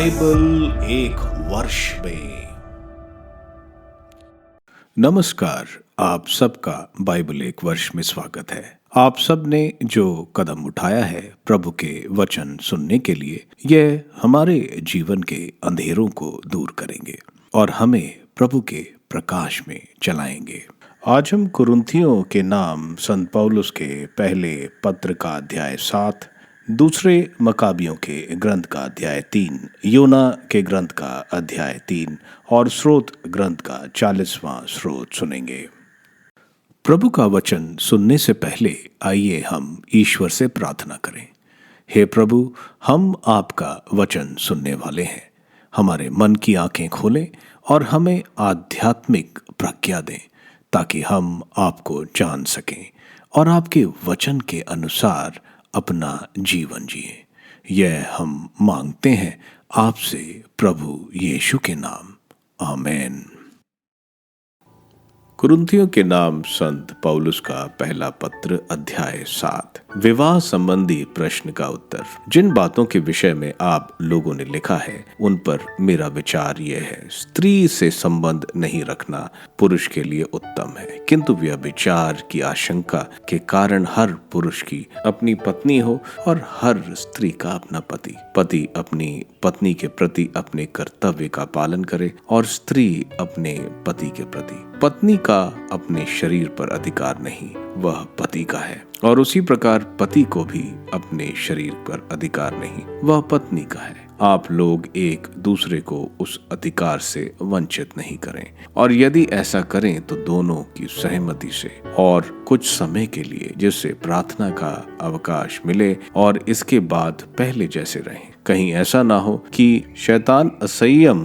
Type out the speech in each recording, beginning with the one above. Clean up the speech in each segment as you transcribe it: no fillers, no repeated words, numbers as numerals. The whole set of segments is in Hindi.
बाइबल एक वर्ष में। नमस्कार, आप सबका बाइबल एक वर्ष में स्वागत है। आप सब ने जो कदम उठाया है प्रभु के वचन सुनने के लिए, यह हमारे जीवन के अंधेरों को दूर करेंगे और हमें प्रभु के प्रकाश में चलाएंगे। आज हम कुरिन्थियों के नाम संत पौलुस के पहले पत्र का अध्याय 7, दूसरे मकाबियों के ग्रंथ का अध्याय 3, योना के ग्रंथ का अध्याय 3 और स्रोत ग्रंथ का 40वां स्रोत सुनेंगे। प्रभु का वचन सुनने से पहले आइए हम ईश्वर से प्रार्थना करें। हे प्रभु, हम आपका वचन सुनने वाले हैं। हमारे मन की आंखें खोलें और हमें आध्यात्मिक प्रज्ञा दें ताकि हम आपको जान सकें और आपके वचन के अनुसार अपना जीवन जिए। यह हम मांगते हैं आपसे प्रभु यीशु के नाम, आमीन। कुरिन्थियों के नाम संत पौलुस का पहला पत्र अध्याय 7, विवाह संबंधी प्रश्न का उत्तर। जिन बातों के विषय में आप लोगों ने लिखा है उन पर मेरा विचार यह है, स्त्री से संबंध नहीं रखना पुरुष के लिए उत्तम है, किंतु व्यभिचार की आशंका के कारण हर पुरुष की अपनी पत्नी हो और हर स्त्री का अपना पति। पति अपनी पत्नी के प्रति अपने कर्तव्य का पालन करे और स्त्री अपने पति के प्रति। पत्नी का अपने शरीर पर अधिकार नहीं, वह पति का है, और उसी प्रकार पति को भी अपने शरीर पर अधिकार नहीं, वह पत्नी का है। आप लोग एक दूसरे को उस अधिकार से वंचित नहीं करें, और यदि ऐसा करें तो दोनों की सहमति से और कुछ समय के लिए, जिससे प्रार्थना का अवकाश मिले और इसके बाद पहले जैसे रहें। कहीं ऐसा ना हो कि शैतान असंयम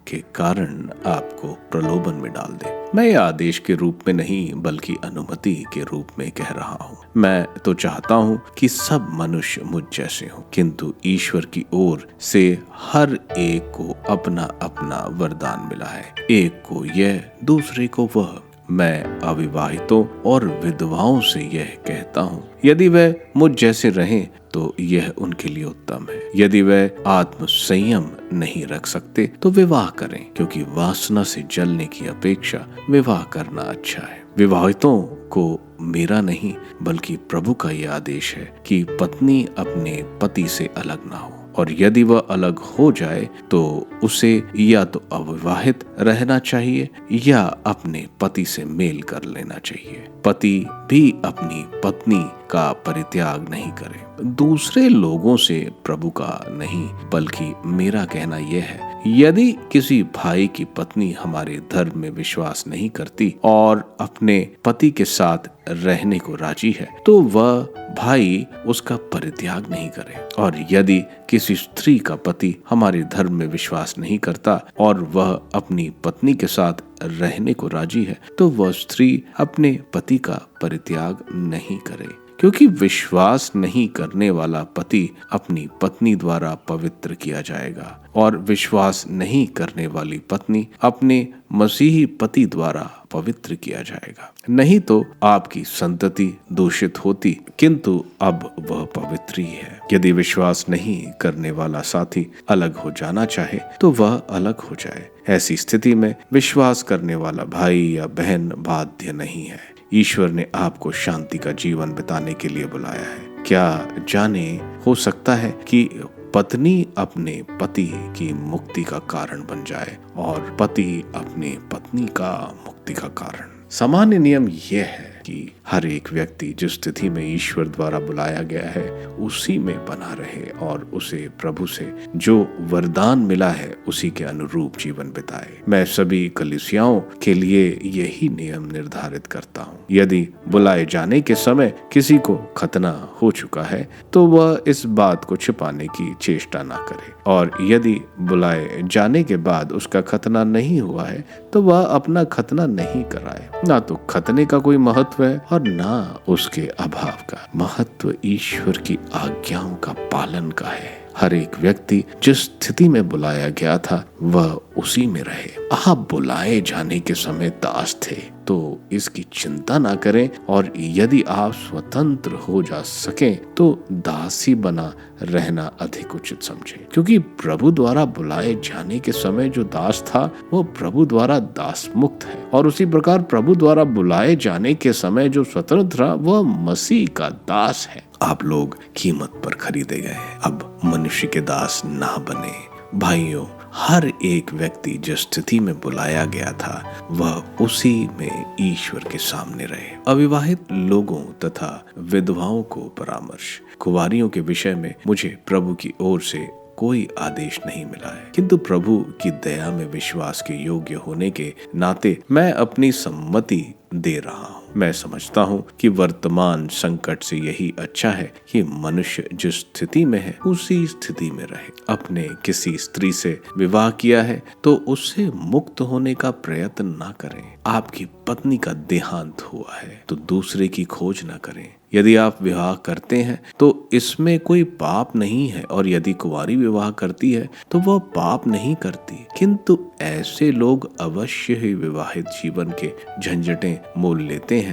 के कारण आपको प्रलोभन में डाल दे। मैं यह आदेश के रूप में नहीं बल्कि अनुमति के रूप में कह रहा हूँ। मैं तो चाहता हूँ कि सब मनुष्य मुझ जैसे हों, किंतु ईश्वर की ओर से हर एक को अपना अपना वरदान मिला है, एक को यह, दूसरे को वह। मैं अविवाहितों और विधवाओं से यह कहता हूँ, यदि वह मुझ जैसे रहें तो यह उनके लिए उत्तम है। यदि वह आत्म संयम नहीं रख सकते तो विवाह करें, क्योंकि वासना से जलने की अपेक्षा विवाह करना अच्छा है। विवाहितों को मेरा नहीं बल्कि प्रभु का यह आदेश है कि पत्नी अपने पति से अलग ना हो, और यदि वह अलग हो जाए तो उसे या तो अविवाहित रहना चाहिए या अपने पति से मेल कर लेना चाहिए। पति भी अपनी पत्नी का परित्याग नहीं करे। दूसरे लोगों से प्रभु का नहीं बल्कि मेरा कहना यह है, यदि किसी भाई की पत्नी हमारे धर्म में विश्वास नहीं करती और अपने पति के साथ रहने को राजी है तो वह भाई उसका परित्याग नहीं करे, और यदि किसी स्त्री का पति हमारे धर्म में विश्वास नहीं करता और वह अपनी पत्नी के साथ रहने को राजी है तो वह स्त्री अपने पति का परित्याग नहीं करे, क्योंकि विश्वास नहीं करने वाला पति अपनी पत्नी द्वारा पवित्र किया जाएगा और विश्वास नहीं करने वाली पत्नी अपने मसीही पति द्वारा पवित्र किया जाएगा। नहीं तो आपकी संतति दूषित होती, किंतु अब वह पवित्र ही है। यदि विश्वास नहीं करने वाला साथी अलग हो जाना चाहे तो वह अलग हो जाए। ऐसी स्थिति में विश्वास करने वाला भाई या बहन बाध्य नहीं है। ईश्वर ने आपको शांति का जीवन बिताने के लिए बुलाया है। क्या जाने हो सकता है कि पत्नी अपने पति की मुक्ति का कारण बन जाए और पति अपने पत्नी का मुक्ति का कारण। सामान्य नियम यह है कि हर एक व्यक्ति जिस स्थिति में ईश्वर द्वारा बुलाया गया है उसी में बना रहे और उसे प्रभु से जो वरदान मिला है उसी के अनुरूप जीवन बिताए। मैं सभी कलीसियाओं के लिए यही नियम निर्धारित करता हूँ। यदि बुलाए जाने के समय किसी को खतना हो चुका है तो वह इस बात को छिपाने की चेष्टा ना करे, और यदि बुलाए जाने के बाद उसका खतना नहीं हुआ है तो वह अपना खतना नहीं कराए। ना तो खतने का कोई महत्व है और ना उसके अभाव का। महत्व ईश्वर की आज्ञाओं का पालन का है। हर एक व्यक्ति जिस स्थिति में बुलाया गया था वह उसी में रहे। आप बुलाए जाने के समय दास थे, तो इसकी चिंता ना करें, और यदि आप स्वतंत्र हो जा सकें तो दासी बना रहना अधिक उचित समझें। क्योंकि प्रभु द्वारा बुलाए जाने के समय जो दास था वो प्रभु द्वारा दास मुक्त है, और उसी प्रकार प्रभु द्वारा बुलाए जाने के समय जो स्वतंत्र था वह मसीह का दास है। आप लोग कीमत पर खरीदे गए, अब मनुष्य के दास ना बने। भाइयों, हर एक व्यक्ति जिस स्थिति में बुलाया गया था वह उसी में ईश्वर के सामने रहे। अविवाहित लोगों तथा विधवाओं को परामर्श। कुंवारियों के विषय में मुझे प्रभु की ओर से कोई आदेश नहीं मिला है, किंतु प्रभु की दया में विश्वास के योग्य होने के नाते मैं अपनी सम्मति दे रहा हूँ। मैं समझता हूँ कि वर्तमान संकट से यही अच्छा है कि मनुष्य जिस स्थिति में है उसी स्थिति में रहे। अपने किसी स्त्री से विवाह किया है तो उससे मुक्त होने का प्रयत्न ना करें। आपकी पत्नी का देहांत हुआ है तो दूसरे की खोज ना करें। यदि आप विवाह करते हैं तो इसमें कोई पाप नहीं है, और यदि कुंवारी विवाह करती है तो वह पाप नहीं करती, किंतु ऐसे लोग अवश्य ही विवाहित जीवन के झंझटें मोल लेते हैं।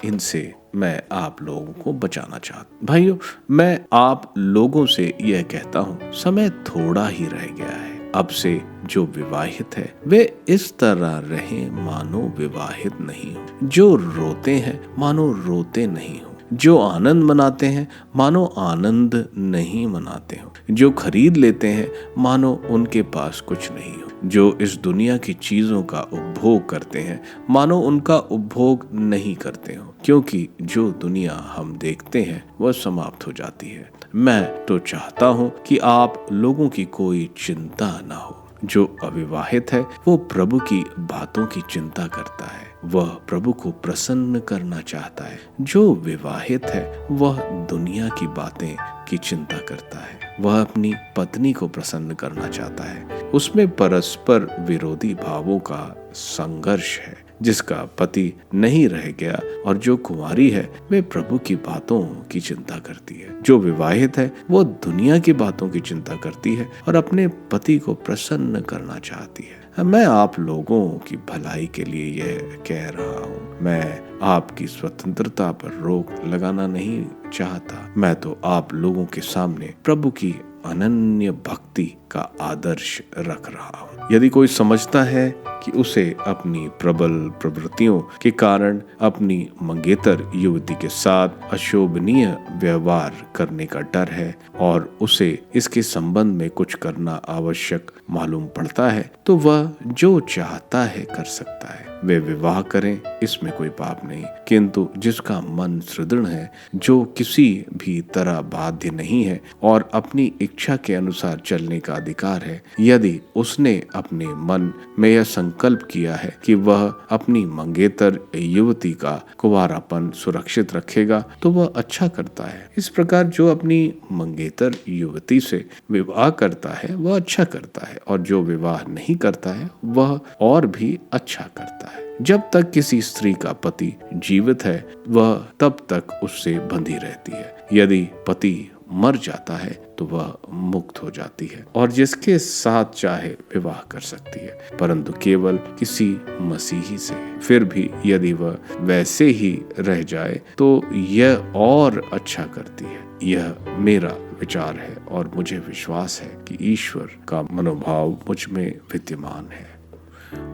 इनसे मैं आप लोगों को बचाना चाहता। भाइयों, मैं आप लोगों से यह कहता हूँ, समय थोड़ा ही रह गया है। अब से जो विवाहित है वे इस तरह रहें मानो विवाहित नहीं हो, जो रोते हैं मानो रोते नहीं हो, जो आनंद मनाते हैं मानो आनंद नहीं मनाते हो, जो खरीद लेते हैं मानो उनके पास कुछ नहीं हो, जो इस दुनिया की चीजों का उपभोग करते हैं मानो उनका उपभोग नहीं करते हो, क्योंकि जो दुनिया हम देखते हैं वह समाप्त हो जाती है। मैं तो चाहता हूँ कि आप लोगों की कोई चिंता ना हो। जो अविवाहित है वो प्रभु की बातों की चिंता करता है, वह प्रभु को प्रसन्न करना चाहता है। जो विवाहित है वह दुनिया की बातें की चिंता करता है, वह अपनी पत्नी को प्रसन्न करना चाहता है। उसमें परस्पर विरोधी भावों का संघर्ष है। जिसका पति नहीं रह गया और जो कुंवारी है वे प्रभु की बातों की चिंता करती है। जो विवाहित है वो दुनिया की बातों की चिंता करती है और अपने पति को प्रसन्न करना चाहती है। मैं आप लोगों की भलाई के लिए यह कह रहा हूँ। मैं आपकी स्वतंत्रता पर रोक लगाना नहीं चाहता। मैं तो आप लोगों के सामने प्रभु की अनन्य भक्ति का आदर्श रख रहा हूँ। यदि कोई समझता है कि उसे अपनी प्रबल प्रवृत्तियों के कारण अपनी मंगेतर युवती के साथ अशोभनीय व्यवहार करने का डर है और उसे इसके संबंध में कुछ करना आवश्यक मालूम पड़ता है, तो वह जो चाहता है कर सकता है। वे विवाह करें, इसमें कोई पाप नहीं, किंतु जिसका मन सुदृढ़ है, जो किसी भी तरह बाध्य नहीं है और अपनी इच्छा के अनुसार चलने का अधिकार है, यदि उसने अपने मन में यह संकल्प किया है कि वह अपनी मंगेतर युवती का कुंवारापन सुरक्षित रखेगा, तो वह अच्छा करता है। इस प्रकार जो अपनी मंगेतर युवती से विवाह करता है वह अच्छा करता है, और जो विवाह नहीं करता है वह और भी अच्छा करता है। जब तक किसी स्त्री का पति जीवित है वह तब तक उससे बंधी रहती है। यदि पति मर जाता है तो वह मुक्त हो जाती है और जिसके साथ चाहे विवाह कर सकती है, परंतु केवल किसी मसीही से। फिर भी यदि वह वैसे ही रह जाए तो यह और अच्छा करती है। यह मेरा विचार है और मुझे विश्वास है कि ईश्वर का मनोभाव मुझ में विद्यमान है।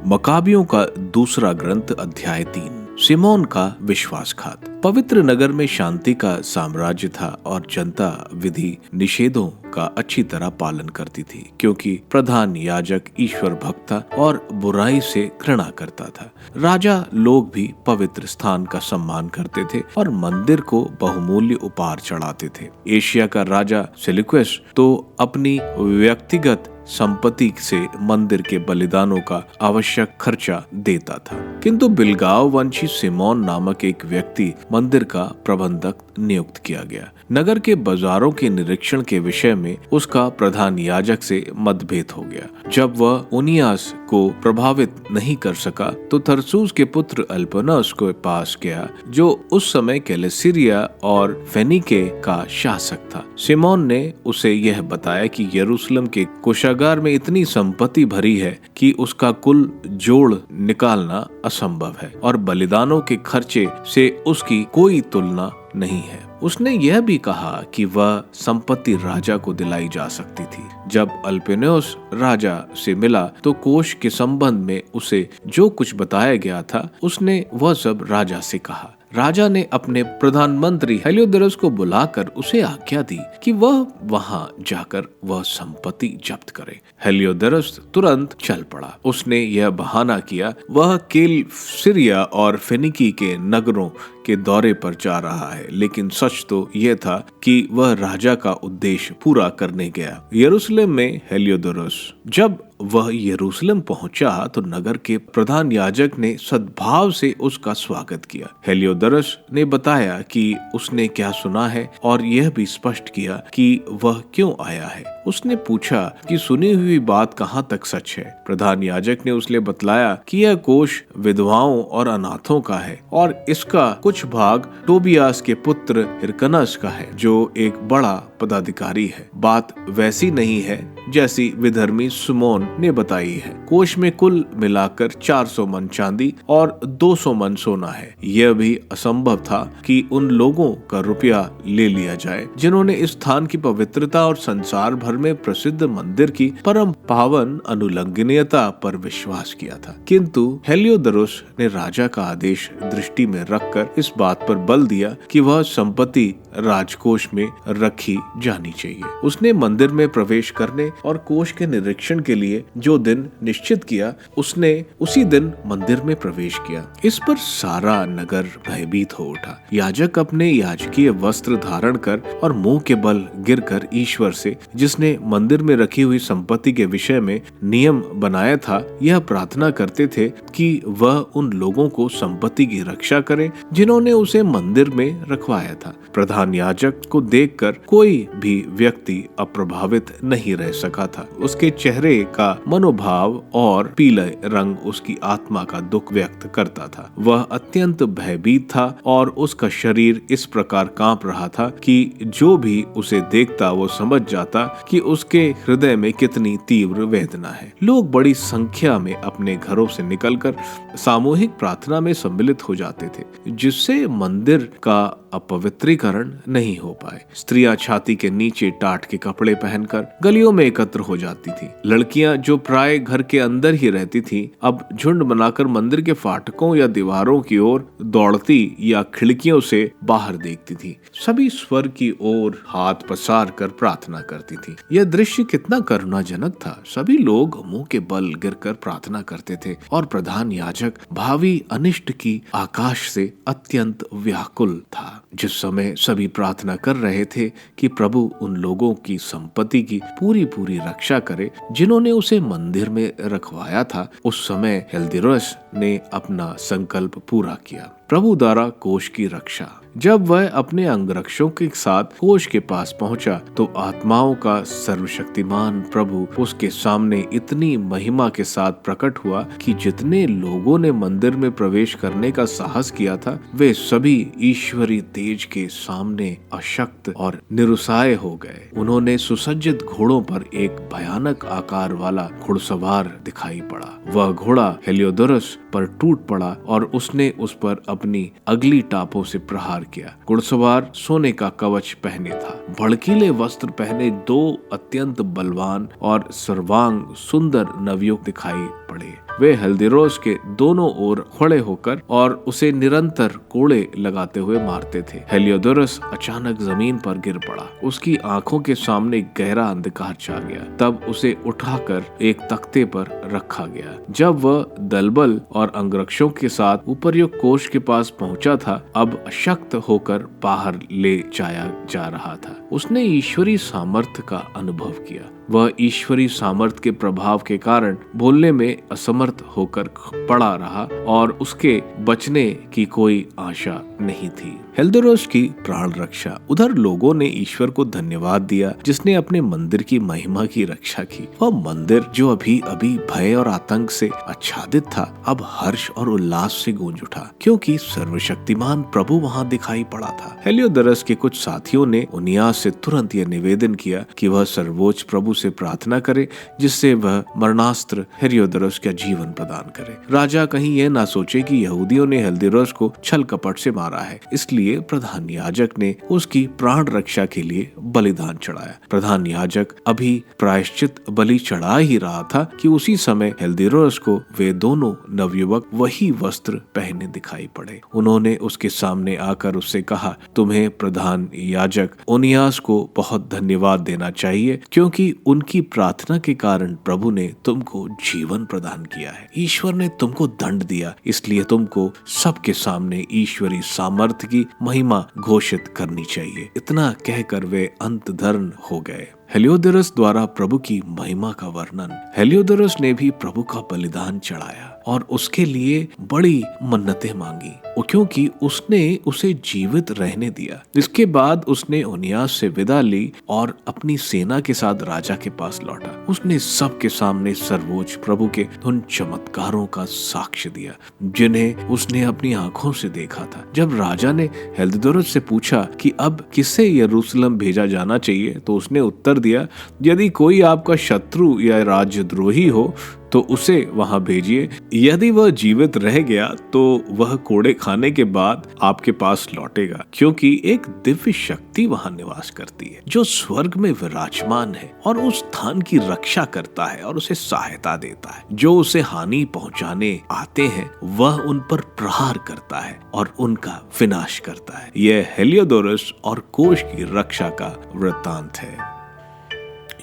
मकाबियों का दूसरा ग्रंथ अध्याय 3। सिमोन का विश्वासघात। पवित्र नगर में शांति का साम्राज्य था और जनता विधि निषेधों का अच्छी तरह पालन करती थी, क्योंकि प्रधान याजक ईश्वर भक्त था और बुराई से घृणा करता था। राजा लोग भी पवित्र स्थान का सम्मान करते थे और मंदिर को बहुमूल्य उपहार चढ़ाते थे। एशिया का राजा सेल्यूकस तो अपनी व्यक्तिगत संपत्ति से मंदिर के बलिदानों का आवश्यक खर्चा देता था, किंतु बिलगाव वंशी सिमोन नामक एक व्यक्ति मंदिर का प्रबंधक नियुक्त किया गया। नगर के बाजारों के निरीक्षण के विषय में उसका प्रधान याजक से मतभेद हो गया। जब वह उनियास को प्रभावित नहीं कर सका तो थर्सूस के पुत्र अल्पनस के पास गया, जो उस समय कैलिसिरिया और फेनिके का शासक था। सिमोन ने उसे यह बताया कि यरूशलेम के कोषागार में इतनी संपत्ति भरी है कि उसका कुल जोड़ निकालना असंभव है और बलिदानों के खर्चे से उसकी कोई तुलना नहीं है। उसने यह भी कहा कि वह संपत्ति राजा को दिलाई जा सकती थी। जब अल्पेनोस राजा से मिला तो कोष के संबंध में उसे जो कुछ बताया गया था उसने वह सब राजा से कहा। राजा ने अपने प्रधानमंत्री हेलियोडोरस को बुलाकर उसे आज्ञा दी कि वह वहां जाकर वह संपत्ति जब्त करे। हेलियोडोरस तुरंत चल पड़ा। उसने यह बहाना किया वह कैलिसिरिया और फेनिकी के नगरों के दौरे पर जा रहा है, लेकिन सच तो यह था कि वह राजा का उद्देश्य पूरा करने गया। यरूशलेम में हेलियोडोरस जब वह यरूशलेम पहुंचा तो नगर के प्रधान याजक ने सद्भाव से उसका स्वागत किया। हेलियोडोरस ने बताया कि उसने क्या सुना है और यह भी स्पष्ट किया कि वह क्यों आया है। उसने पूछा कि सुनी हुई बात कहाँ तक सच है। प्रधान याजक ने उसे बतलाया कि यह कोष विधवाओं और अनाथों का है और इसका कुछ भाग टोबियास के पुत्र हिरकनस का है, जो एक बड़ा पदाधिकारी है। बात वैसी नहीं है जैसी विधर्मी सुमोन ने बताई है। कोष में कुल मिलाकर 400 मन चांदी और 200 मन सोना है। यह भी असंभव था कि उन लोगों का रुपया ले लिया जाए जिन्होंने इस स्थान की पवित्रता और संसार भर में प्रसिद्ध मंदिर की परम पावन अनुलंघनीयता पर विश्वास किया था। किंतु हेलियोडोरस ने राजा का आदेश दृष्टि में रखकर इस बात पर बल दिया कि वह संपत्ति राजकोष में रखी जानी चाहिए। उसने मंदिर में प्रवेश करने और कोष के निरीक्षण के लिए जो दिन निश्चित किया, उसने उसी दिन मंदिर में प्रवेश किया। इस पर सारा नगर भयभीत हो उठा। याजक अपने याजकीय वस्त्र धारण कर और मुंह के बल गिरकर ईश्वर से, जिसने मंदिर में रखी हुई संपत्ति के विषय में नियम बनाया था, यह प्रार्थना करते थे कि वह उन लोगों को संपत्ति की रक्षा करे जिन्होंने उसे मंदिर में रखवाया था। प्रधान याजक को देखकर कोई भी व्यक्ति अप्रभावित नहीं रह सका था। उसके चेहरे का मनोभाव और पीले रंग उसकी आत्मा का दुख व्यक्त करता था। वह अत्यंत भयभीत था और उसका शरीर इस प्रकार कांप रहा था कि जो भी उसे देखता वो समझ जाता कि उसके हृदय में कितनी तीव्र वेदना है। लोग बड़ी संख्या में अपने घरों से निकलकर सामूहिक प्रार्थना में सम्मिलित हो जाते थे, जिससे मंदिर का अपवित्रीकरण नहीं हो पाए। स्त्रियां छाती के नीचे टाट के कपड़े पहनकर गलियों में एकत्र हो जाती थी। लड़कियां जो प्राय घर के अंदर ही रहती थीं, अब झुंड बनाकर मंदिर के फाटकों या दीवारों की ओर दौड़ती या खिड़कियों से बाहर देखती थी। सभी स्वर की ओर हाथ पसार कर प्रार्थना करती थी। यह दृश्य कितना करुणाजनक था। सभी लोग मुंह के बल गिरकर प्रार्थना करते थे और प्रधान याजक भावी अनिष्ट की आकाश से अत्यंत व्याकुल था। जिस समय सभी प्रार्थना कर रहे थे कि प्रभु उन लोगों की संपत्ति की पूरी रक्षा करे जिन्होंने उसे मंदिर में रखवाया था, उस समय हेलियोडोरस ने अपना संकल्प पूरा किया। प्रभु द्वारा कोष की रक्षा। जब वह अपने अंगरक्षकों के साथ कोष के पास पहुंचा तो आत्माओं का सर्वशक्तिमान प्रभु उसके सामने इतनी महिमा के साथ प्रकट हुआ कि जितने लोगों ने मंदिर में प्रवेश करने का साहस किया था, वे सभी ईश्वरी तेज के सामने अशक्त और निरुसाय हो गए। उन्होंने सुसज्जित घोड़ों पर एक भयानक आकार वाला घुड़सवार दिखाई पड़ा। वह घोड़ा हेलियोडोरस पर टूट पड़ा और उसने उस पर अपनी अगली टापों से प्रहार किया। घुड़सवार सोने का कवच पहने था। भड़कीले वस्त्र पहने 2 अत्यंत बलवान और सर्वांग सुंदर नवयुवक दिखाई पड़े। वे हेलियोडोरस के दोनों ओर खड़े होकर और उसे निरंतर कोड़े लगाते हुए मारते थे। हेलियोडोरस अचानक जमीन पर गिर पड़ा। उसकी आंखों के सामने गहरा अंधकार छा गया। तब उसे उठाकर एक तख्ते पर रखा गया। जब वह दलबल और अंगरक्षकों के साथ उपर्युक्त कोष के पास पहुंचा था, अब अशक्त होकर बाहर ले जाया जा रहा था। उसने ईश्वरी सामर्थ्य का अनुभव किया। वह ईश्वरी सामर्थ्य के प्रभाव के कारण बोलने में असमर्थ होकर पड़ा रहा और उसके बचने की कोई आशा नहीं थी। हेल्दोरोस की प्राण रक्षा। उधर लोगों ने ईश्वर को धन्यवाद दिया जिसने अपने मंदिर की महिमा की रक्षा की। वह मंदिर जो अभी अभी भय और आतंक से आच्छादित था, अब हर्ष और उल्लास से गूंज उठा, क्योंकि सर्वशक्तिमान प्रभु वहां दिखाई पड़ा था। हेलियोडोरस के कुछ साथियों ने उनियास से तुरंत यह निवेदन किया कि वह सर्वोच्च प्रभु से प्रार्थना करे जिससे वह मरणास्त्र हेलियोडोरस का जीवन प्रदान करे। राजा कहीं यह ना सोचे कि यहूदियों ने हेलियोडोरस को छल कपट से मारा है, इसलिए प्रधान याजक ने उसकी प्राण रक्षा के लिए बलिदान चढ़ाया। प्रधान याजक अभी प्रायश्चित बलि चढ़ा ही रहा था कि उसी समय हेल्दिरोस को वे दोनों नवयुवक वही वस्त्र पहने दिखाई पड़े। उन्होंने उसके सामने आकर उससे कहा, तुम्हें प्रधान याजक उनियास को बहुत धन्यवाद देना चाहिए, क्योंकि उनकी प्रार्थना के कारण प्रभु ने तुमको जीवन प्रदान किया है। ईश्वर ने तुमको दंड दिया, इसलिए तुमको सबके सामने ईश्वरी सामर्थ्य की महिमा घोषित करनी चाहिए। इतना कहकर वे अंतधर्न हो गए। हेलियोडोरस द्वारा प्रभु की महिमा का वर्णन। हेलियोडोरस ने भी प्रभु का बलिदान चढ़ाया और उसके लिए बड़ी मन्नतें मांगी, क्योंकि उसने उसे जीवित रहने दिया। इसके बाद उसने उनियास से विदा ली और अपनी सेना के साथ राजा के पास लौटा। उसने सबके सामने सर्वोच्च प्रभु के उन चमत्कारों का साक्ष्य दिया जिन्हें उसने अपनी आंखों से देखा था। जब राजा ने हेल्दियोडोरस से पूछा कि अब किसे यरूशलेम भेजा जाना चाहिए, तो उसने उत्तर दिया, यदि कोई आपका शत्रु या राज्यद्रोही हो तो उसे वहां भेजिए। यदि वह जीवित रह गया तो वह कोड़े खाने के बाद आपके पास लौटेगा, क्योंकि एक दिव्य शक्ति वहां निवास करती है जो स्वर्ग में विराजमान है और उस स्थान की रक्षा करता है और उसे सहायता देता है। जो उसे हानि पहुंचाने आते हैं वह उन पर प्रहार करता है और उनका विनाश करता है। यह हेलियोडोरस और कोष की रक्षा का वृत्तांत है।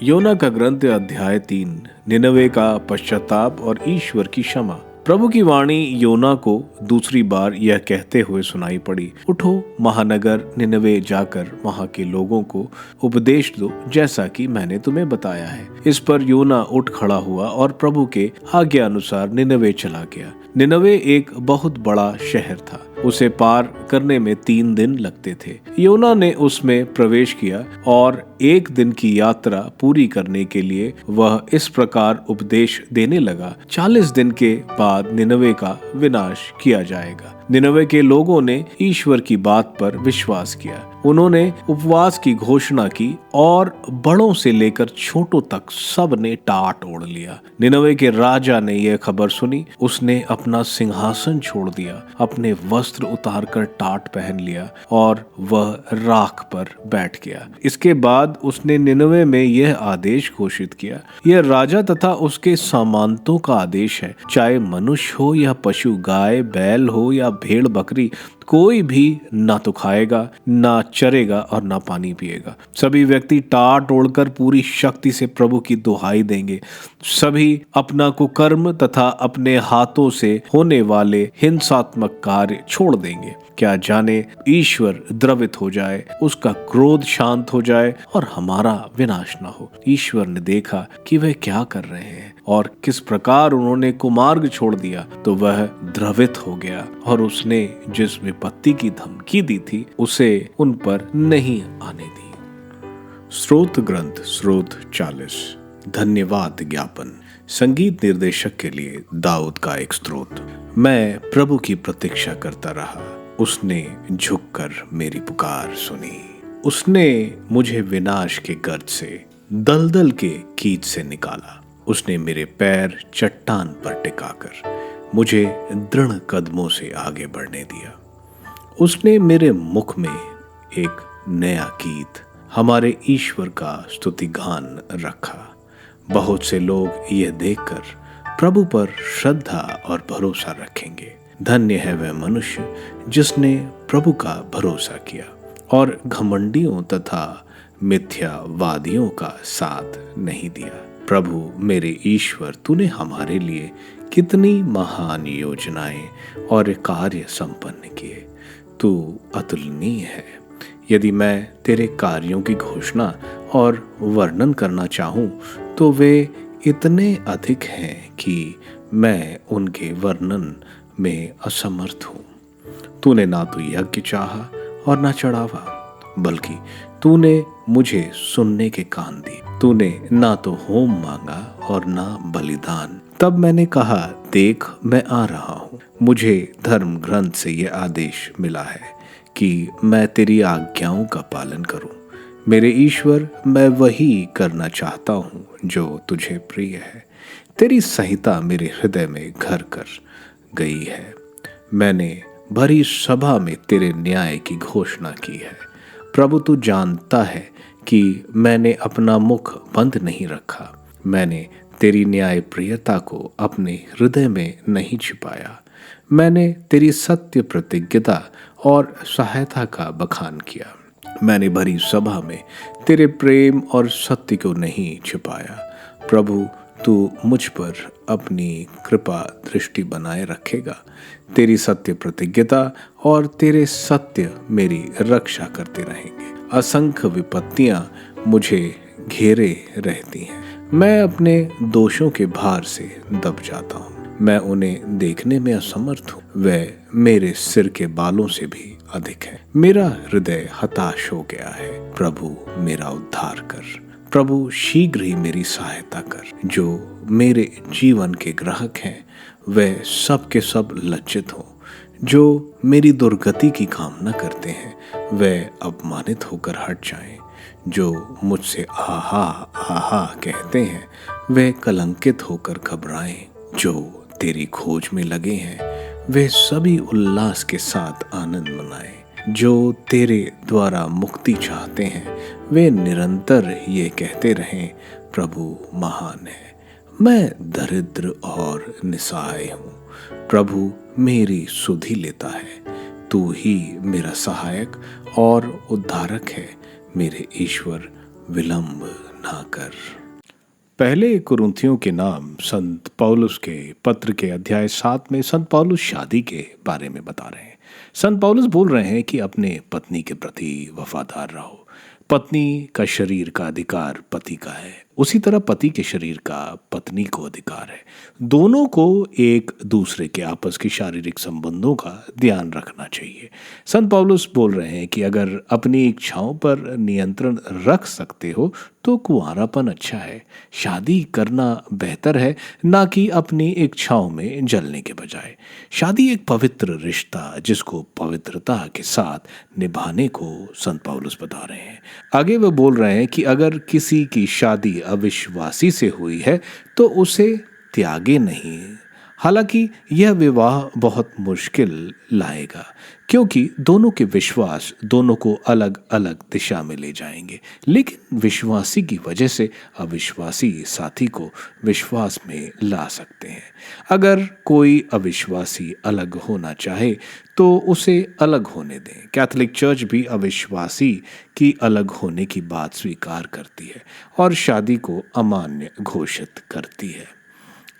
योना का ग्रंथ अध्याय 3। निनवे का पश्चाताप और ईश्वर की क्षमा। प्रभु की वाणी योना को दूसरी बार यह कहते हुए सुनाई पड़ी, उठो महानगर निनवे जाकर वहां के लोगों को उपदेश दो जैसा कि मैंने तुम्हें बताया है। इस पर योना उठ खड़ा हुआ और प्रभु के आज्ञा अनुसार निनवे चला गया। निनवे एक बहुत बड़ा शहर था, उसे पार करने में 3 दिन लगते थे। योना ने उसमें प्रवेश किया और 1 दिन की यात्रा पूरी करने के लिए वह इस प्रकार उपदेश देने लगा, 40 दिन के बाद निनवे का विनाश किया जाएगा। निनवे के लोगों ने ईश्वर की बात पर विश्वास किया। उन्होंने उपवास की घोषणा की और बड़ों से लेकर छोटों तक सब ने टाट ओढ़ लिया। निनवे के राजा ने यह खबर सुनी, उसने अपना सिंहासन छोड़ दिया, अपने वस्त्र उतारकर टाट पहन लिया और वह राख पर बैठ गया। इसके बाद उसने निनवे में यह आदेश घोषित किया, यह राजा तथा उसके सामंतों का आदेश है, चाहे मनुष्य हो या पशु, गाय बैल हो या भेड़ बकरी, कोई भी ना तो खाएगा, ना चरेगा और ना पानी पिएगा। सभी व्यक्ति टाट ओढ़कर पूरी शक्ति से प्रभु की दुहाई देंगे। सभी अपना कुकर्म तथा अपने हाथों से होने वाले हिंसात्मक कार्य छोड़ देंगे। क्या जाने ईश्वर द्रवित हो जाए, उसका क्रोध शांत हो जाए और हमारा विनाश न हो। ईश्वर ने देखा कि वे क्या कर रहे हैं और किस प्रकार उन्होंने कुमार्ग छोड़ दिया, तो वह द्रवित हो गया और उसने जिस विपत्ति की धमकी दी थी उसे उन पर नहीं आने दी। स्रोत ग्रंथ स्रोत 40। धन्यवाद ज्ञापन। संगीत निर्देशक के लिए दाऊद का एक स्त्रोत। मैं प्रभु की प्रतीक्षा करता रहा, उसने झुककर मेरी पुकार सुनी। उसने मुझे विनाश के गर्त से, दलदल के कीच से निकाला। उसने मेरे पैर चट्टान पर टिकाकर मुझे दृढ़ कदमों से आगे बढ़ने दिया। उसने मेरे मुख में एक नया गीत, हमारे ईश्वर का स्तुतिगान रखा। बहुत से लोग यह देखकर प्रभु पर श्रद्धा और भरोसा रखेंगे। धन्य है वह मनुष्य जिसने प्रभु का भरोसा किया और घमंडियों तथा मिथ्यावादियों का साथ नहीं दिया। प्रभु मेरे ईश्वर, तूने हमारे लिए कितनी महान योजनाएं और कार्य संपन्न किए। तू अतुलनीय है, यदि मैं तेरे कार्यों की घोषणा और वर्णन करना चाहूँ तो वे इतने अधिक हैं कि मैं उनके वर्णन में असमर्थ हूँ। तूने ना तो यज्ञ चाहा और ना चढ़ावा, बल्कि तूने मुझे सुनने के कान दिए। तूने ना तो होम मांगा और ना बलिदान। तब मैंने कहा, देख मैं आ रहा हूँ। मुझे धर्म ग्रंथ से यह आदेश मिला है कि मैं तेरी आज्ञाओं का पालन करूं। मेरे ईश्वर, मैं वही करना चाहता हूँ जो तुझे प्रिय है। तेरी संहिता मेरे हृदय में घर कर गई है। मैंने भरी सभा में तेरे न्याय की घोषणा की है। प्रभु, तू जानता है कि मैंने अपना मुख बंद नहीं रखा। मैंने तेरी न्याय प्रियता को अपने हृदय में नहीं छिपाया। मैंने तेरी सत्य प्रतिज्ञता और सहायता का बखान किया। मैंने भरी सभा में तेरे प्रेम और सत्य को नहीं छिपाया। प्रभु, तू मुझ पर अपनी कृपा दृष्टि बनाए रखेगा। तेरी सत्य प्रतिज्ञता और तेरे सत्य मेरी रक्षा करते रहेंगे। असंख्य विपत्तियां मुझे घेरे रहती हैं। मैं अपने दोषों के भार से दब जाता हूँ। मैं उन्हें देखने में असमर्थ हूँ। वह मेरे सिर के बालों से भी अधिक है। मेरा हृदय हताश हो गया है। प्रभु, मेरा उद्धार कर। प्रभु, शीघ्र ही मेरी सहायता कर। जो मेरे जीवन के ग्राहक हैं वे सब के सब लज्जित हो। जो मेरी दुर्गति की कामना करते हैं वे अपमानित होकर हट जाएं। जो मुझसे आहा आहा कहते हैं वे कलंकित होकर घबराएं। जो तेरी खोज में लगे हैं वे सभी उल्लास के साथ आनंद मनाएं। जो तेरे द्वारा मुक्ति चाहते हैं वे निरंतर ये कहते रहें, प्रभु महान है। मैं दरिद्र और निसहाय हूँ। प्रभु मेरी सुधि लेता है। तू ही मेरा सहायक और उद्धारक है। मेरे ईश्वर, विलंब ना कर। पहले कुरिन्थियों के नाम संत पौलुस के पत्र के अध्याय 7 में संत पौलुस शादी के बारे में बता रहे हैं। संत पौलुस बोल रहे हैं कि अपने पत्नी के प्रति वफादार रहो। पत्नी का शरीर का अधिकार पति का है, उसी तरह पति के शरीर का पत्नी को अधिकार है। दोनों को एक दूसरे के आपस के शारीरिक संबंधों का ध्यान रखना चाहिए। संत पौलुस बोल रहे हैं कि अगर अपनी इच्छाओं पर नियंत्रण रख सकते हो तो कुंवारापन अच्छा है। शादी करना बेहतर है, ना कि अपनी इच्छाओं में जलने के बजाय। शादी एक पवित्र रिश्ता जिसको पवित्रता के साथ निभाने को संत पौलुस बता रहे हैं। आगे वो बोल रहे हैं कि अगर किसी की शादी अविश्वासी से हुई है तो उसे त्यागे नहीं। हालांकि यह विवाह बहुत मुश्किल लाएगा, क्योंकि दोनों के विश्वास दोनों को अलग अलग दिशा में ले जाएंगे। लेकिन विश्वासी की वजह से अविश्वासी साथी को विश्वास में ला सकते हैं। अगर कोई अविश्वासी अलग होना चाहे तो उसे अलग होने दें। कैथोलिक चर्च भी अविश्वासी की अलग होने की बात स्वीकार करती है और शादी को अमान्य घोषित करती है।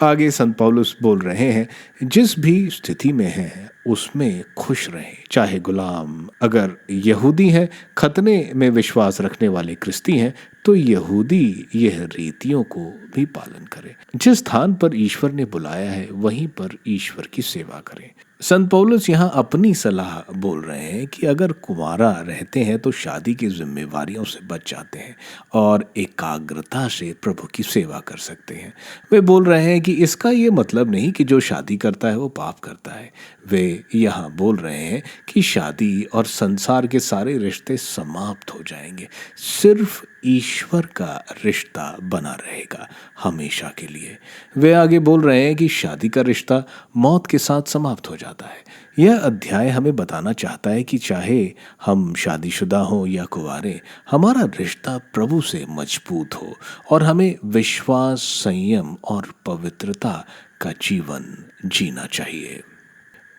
आगे संत पौलुस बोल रहे हैं, जिस भी स्थिति में है उसमें खुश रहें। चाहे गुलाम अगर यहूदी हैं, खतने में विश्वास रखने वाले क्रिस्ती हैं, तो यहूदी यह रीतियों को भी पालन करें। जिस स्थान पर ईश्वर ने बुलाया है वहीं पर ईश्वर की सेवा करें। संत पौलुस यहाँ अपनी सलाह बोल रहे हैं कि अगर कुंवारा रहते हैं तो शादी की जिम्मेवारियों से बच जाते हैं और एकाग्रता से प्रभु की सेवा कर सकते हैं। वे बोल रहे हैं कि इसका ये मतलब नहीं कि जो शादी करता है वो पाप करता है। वे यहाँ बोल रहे हैं कि शादी और संसार के सारे रिश्ते समाप्त हो जाएंगे। सिर्फ ईश्वर का रिश्ता बना रहेगा हमेशा के लिए। वे आगे बोल रहे हैं कि शादी का रिश्ता मौत के साथ समाप्त हो जाता है। यह अध्याय हमें बताना चाहता है कि चाहे हम शादीशुदा हों या कुंवारे, हमारा रिश्ता प्रभु से मजबूत हो और हमें विश्वास, संयम और पवित्रता का जीवन जीना चाहिए।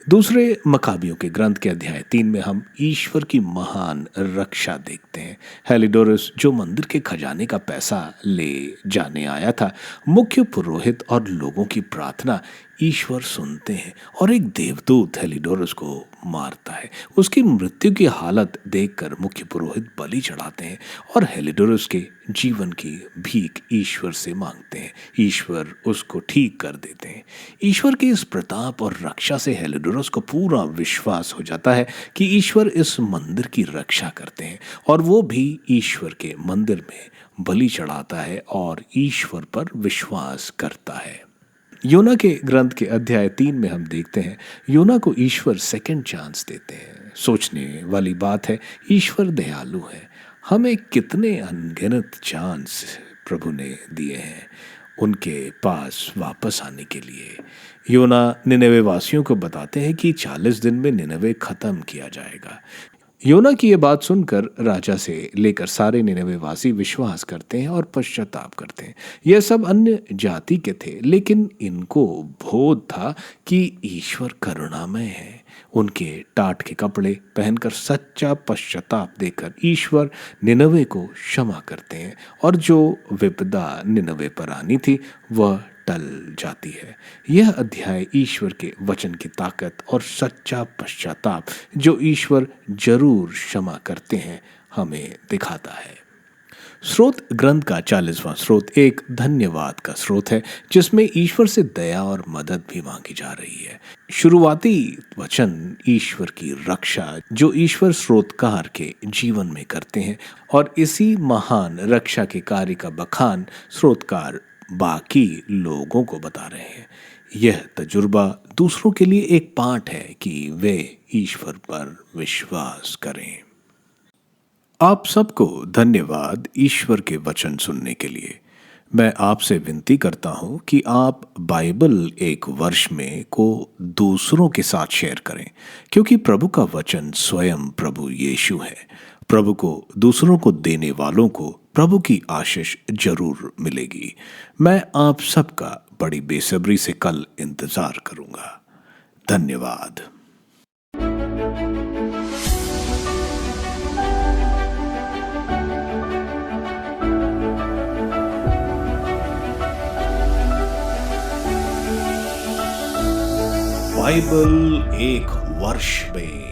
दूसरे मकाबियों के ग्रंथ के अध्याय 3 में हम ईश्वर की महान रक्षा देखते हैं। हेलिडोरस, जो मंदिर के खजाने का पैसा ले जाने आया था, मुख्य पुरोहित और लोगों की प्रार्थना ईश्वर सुनते हैं और एक देवदूत हेलिडोरस को मारता है। उसकी मृत्यु की हालत देखकर मुख्य पुरोहित बलि चढ़ाते हैं और हेलिडोरस के जीवन की भीख ईश्वर से मांगते हैं। ईश्वर उसको ठीक कर देते हैं। ईश्वर के इस प्रताप और रक्षा से हेलिडोरस को पूरा विश्वास हो जाता है कि ईश्वर इस मंदिर की रक्षा करते हैं और वो भी ईश्वर के मंदिर में बलि चढ़ाता है और ईश्वर पर विश्वास करता है। योना के ग्रंथ के अध्याय 3 में हम देखते हैं योना को ईश्वर सेकंड चांस देते हैं। सोचने वाली बात है, ईश्वर दयालु है। हमें कितने अनगिनत चांस प्रभु ने दिए हैं उनके पास वापस आने के लिए। योना निनवे वासियों को बताते हैं कि 40 दिन में निनवे खत्म किया जाएगा। योना की ये बात सुनकर राजा से लेकर सारे निनवे वासी विश्वास करते हैं और पश्चाताप करते हैं। यह सब अन्य जाति के थे, लेकिन इनको बोध था कि ईश्वर करुणामय है। उनके टाट के कपड़े पहनकर सच्चा पश्चाताप देकर ईश्वर निनवे को क्षमा करते हैं और जो विपदा निनवे पर आनी थी वह टल जाती है। यह अध्याय ईश्वर के वचन की ताकत और सच्चा पश्चाताप जो ईश्वर जरूर क्षमा करते हैं हमें दिखाता है। स्रोत ग्रंथ का 40वां स्रोत एक धन्यवाद का स्रोत है जिसमें ईश्वर से दया और मदद भी मांगी जा रही है। शुरुआती वचन ईश्वर की रक्षा जो ईश्वर स्रोतकार के जीवन में करते हैं और इसी महान रक्षा के कार्य का बखान स्रोतकार बाकी लोगों को बता रहे हैं। यह तजुर्बा दूसरों के लिए एक पाठ है कि वे ईश्वर पर विश्वास करें। आप सबको धन्यवाद ईश्वर के वचन सुनने के लिए। मैं आपसे विनती करता हूं कि आप बाइबल एक वर्ष में को दूसरों के साथ शेयर करें, क्योंकि प्रभु का वचन स्वयं प्रभु यीशु है। प्रभु को दूसरों को देने वालों को प्रभु की आशीष जरूर मिलेगी। मैं आप सबका बड़ी बेसब्री से कल इंतजार करूंगा। धन्यवाद। बाइबल एक वर्ष में